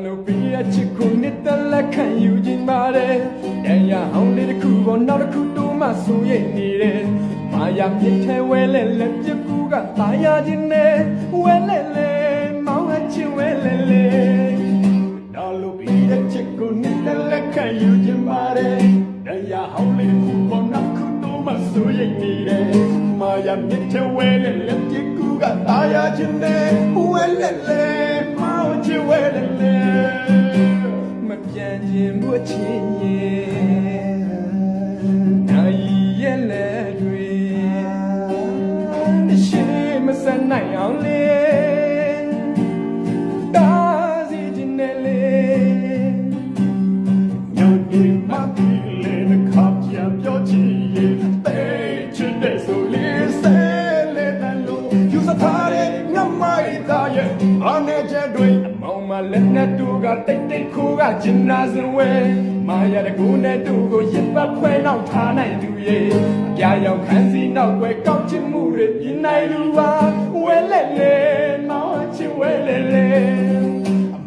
လို့ပြရချစ်ကိုနှစ်သက်လက်ခံယူခြင်းပါတယ်တန်ရအောင်လေးတစ်ခုပေါ်နောက်တစ်ခုတိုးမှဆိုရနေတယ်မာယာမြစ်ထဲဝဲလဲလက်ပြကူကตายရခြင်းနဲ့ဝဲလဲလဲမောင်းအချင်းဝဲလဲလဲတော်လို့ပြရချစ်ကိုနှစ်သက်လက်ခံယူခြင်းပါတယ်တန်ရအောင်လေးတစ်ခုပေါ်နောက်တစ်ခုတိုးမှဆိုရနေတယ်မာယာမြစ်ထဲဝဲလဲလက်ပြကူကตายရခြင်းနဲ့ဝဲလဲလဲမောင်းအချင်းဝဲလဲလဲမပြန်ခြင်းမွချင်းရဲ့နိုင်ရဲ့လက်တွေရှိမစနိုင်အောင်လေတာစီခြင်းနဲ့လေညောင်ဒီမပီလေနခပ်ချံပြောချင်ရဲ့တေချစ်တဲ့ဆိုလေးဆဲလေတန်လို့ယူစထားတဲ့ငမိုက်သားရဲ့အနေချက်တွေမောင်မလက်နဲ့တူကတိတ်တိတ်ခိုးကကျင်နာစဝဲမာရတကူနဲ့တူကိုရစ်ပတ်ဖွဲနောက်ထားနိုင်သူရဲ့အပြာရောက်ခန်းစီနောက်ွယ်ကောက်ချင်မှုတွေပြင်းနိုင်လူပါဝဲလဲလဲမောင်ချစ်ဝဲလဲလဲ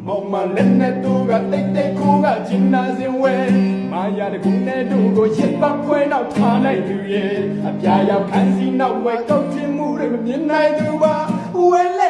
မောင်မလက်နဲ့တူကတိတ်တိတ်ခိုးကကျင်နာစဝဲမာရတကူနဲ့တူကိုရစ်ပတ်ဖွဲနောက်ထားနိုင်သူရဲ့အပြာရောက်ခန်းစီနောက်ွယ်ကောက်ချင်မှုတွေမမြင်နိုင်သူပါဝဲလဲ